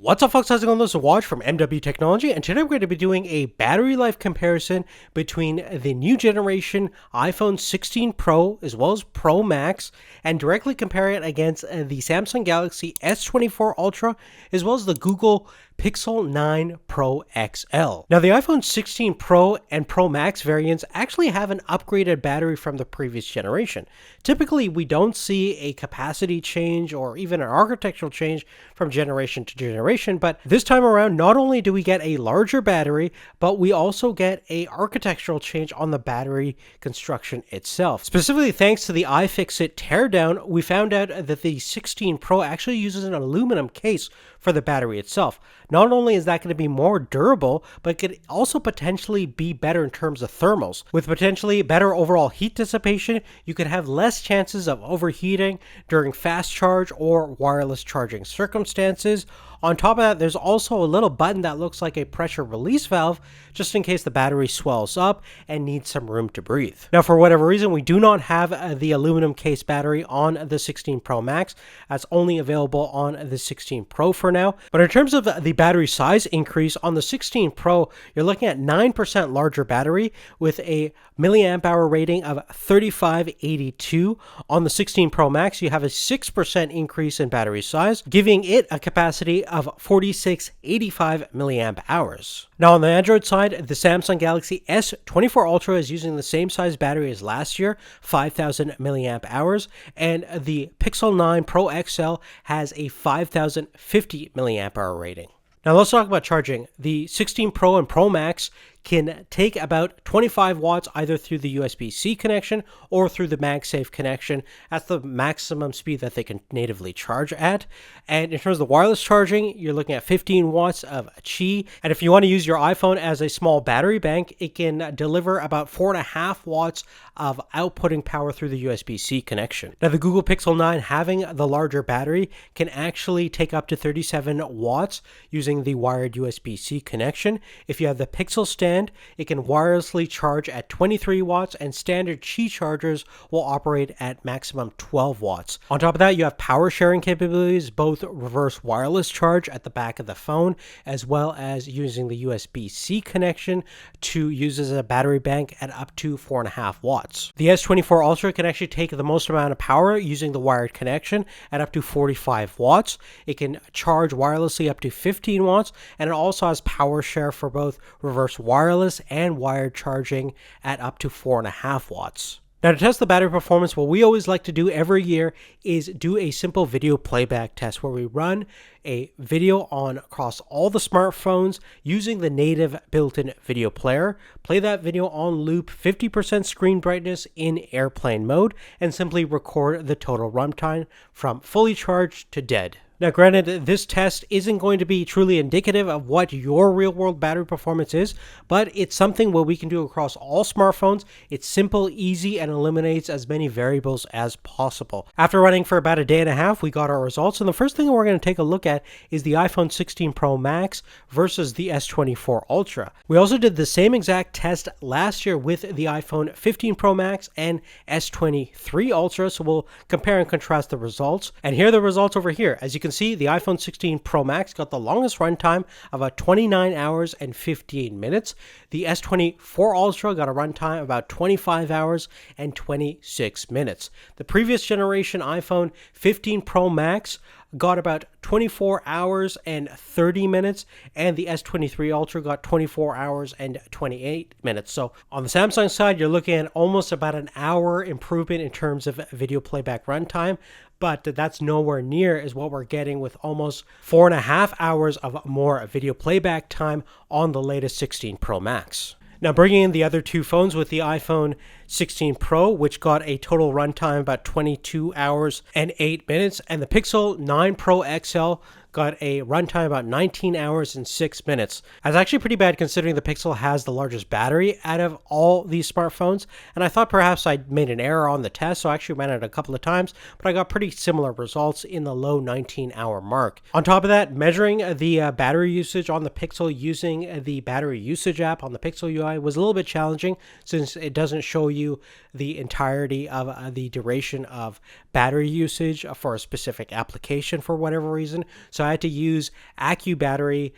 What's up, folks? How's it going? This is Watch from MW Technology, and today we're going to be doing a battery life comparison between the new generation iPhone 16 Pro as well as Pro Max, and directly compare it against the Samsung Galaxy S24 Ultra as well as the Google Pixel 9 Pro XL. Now, the iPhone 16 Pro and Pro Max variants actually have an upgraded battery from the previous generation. Typically, we don't see a capacity change or even an architectural change from generation to generation, but this time around, not only do we get a larger battery, but we also get a architectural change on the battery construction itself. Specifically, thanks to the iFixit teardown, we found out that the 16 Pro actually uses an aluminum case for the battery itself. Not only is that going to be more durable, but it could also potentially be better in terms of thermals. With potentially better overall heat dissipation, you could have less chances of overheating during fast charge or wireless charging circumstances. On top of that, there's also a little button that looks like a pressure release valve, just in case the battery swells up and needs some room to breathe. Now, for whatever reason, we do not have the aluminum case battery on the 16 Pro Max. That's only available on the 16 Pro for now. But in terms of the battery size increase, on the 16 Pro, you're looking at 9% larger battery with a milliamp hour rating of 3582. On the 16 Pro Max, you have a 6% increase in battery size, giving it a capacity of 4685 milliamp hours. Now, on the Android side, the Samsung Galaxy S24 Ultra is using the same size battery as last year, 5000 milliamp hours, and the Pixel 9 Pro XL has a 5050 milliamp hour rating. Now, let's talk about charging. The 16 Pro and Pro Max can take about 25 watts either through the USB-C connection or through the MagSafe connection. That's the maximum speed that they can natively charge at. And in terms of the wireless charging, you're looking at 15 watts of Qi. And if you want to use your iPhone as a small battery bank, it can deliver about 4.5 watts of outputting power through the USB-C connection. Now, the Google Pixel 9, having the larger battery, can actually take up to 37 watts using the wired USB-C connection. If you have the Pixel stand, it can wirelessly charge at 23 watts, and standard Qi chargers will operate at maximum 12 watts. On top of that, you have power sharing capabilities, both reverse wireless charge at the back of the phone, as well as using the USB-C connection to use as a battery bank at up to 4.5 watts. The S24 Ultra can actually take the most amount of power using the wired connection at up to 45 watts. It can charge wirelessly up to 15 watts, and it also has power share for both reverse wireless and wired charging at up to 4.5 watts. Now, to test the battery performance, what we always like to do every year is do a simple video playback test where we run a video on across all the smartphones using the native built-in video player, play that video on loop, 50% screen brightness in airplane mode, and simply record the total runtime from fully charged to dead. Now, granted, this test isn't going to be truly indicative of what your real-world battery performance is, but it's something where we can do across all smartphones. It's simple, easy, and eliminates as many variables as possible. After running for about a day and a half, we got our results, and the first thing we're going to take a look at is the iPhone 16 Pro Max versus the S24 Ultra. We also did the same exact test last year with the iPhone 15 Pro Max and S23 Ultra, so we'll compare and contrast the results. And here are the results over here. As you can see, the iPhone 16 Pro Max got the longest runtime of about 29 hours and 15 minutes. The S24 Ultra got a runtime of about 25 hours and 26 minutes. The previous generation iPhone 15 Pro Max got about 24 hours and 30 minutes, and the S23 Ultra got 24 hours and 28 minutes. So on the Samsung side, you're looking at almost about an hour improvement in terms of video playback runtime, but that's nowhere near as what we're getting with almost 4.5 hours of more video playback time on the latest 16 Pro Max. Now, bringing in the other two phones with the iPhone 16 Pro, which got a total runtime about 22 hours and 8 minutes, and the Pixel 9 Pro XL got a runtime about 19 hours and 6 minutes. That's actually pretty bad considering the Pixel has the largest battery out of all these smartphones, and I thought perhaps I made an error on the test, so I actually ran it a couple of times, but I got pretty similar results in the low 19-hour mark. On top of that, measuring the battery usage on the Pixel using the battery usage app on the Pixel UI was a little bit challenging since it doesn't show you the entirety of the duration of battery usage for a specific application for whatever reason. So So I had to use AccuBattery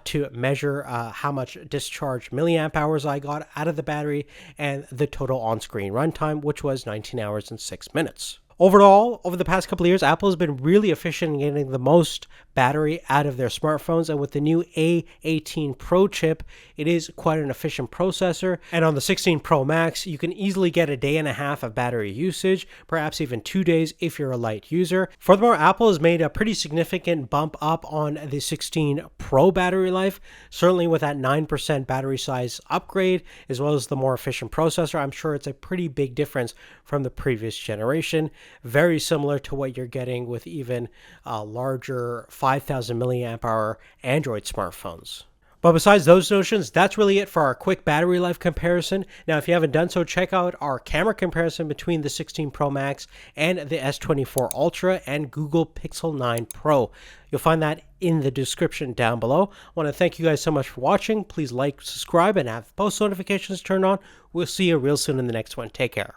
to measure how much discharge milliamp hours I got out of the battery and the total on-screen runtime, which was 19 hours and 6 minutes. Overall, over the past couple of years, Apple has been really efficient in getting the most battery out of their smartphones. And with the new A18 Pro chip, it is quite an efficient processor. And on the 16 Pro Max, you can easily get a day and a half of battery usage, perhaps even 2 days if you're a light user. Furthermore, Apple has made a pretty significant bump up on the 16 Pro battery life, certainly with that 9% battery size upgrade, as well as the more efficient processor. I'm sure it's a pretty big difference from the previous generation. Very similar to what you're getting with even larger 5,000 milliamp hour Android smartphones. But besides those notions, that's really it for our quick battery life comparison. Now, if you haven't done so, check out our camera comparison between the 16 Pro Max and the S24 Ultra and Google Pixel 9 Pro. You'll find that in the description down below. I want to thank you guys so much for watching. Please like, subscribe, and have post notifications turned on. We'll see you real soon in the next one. Take care.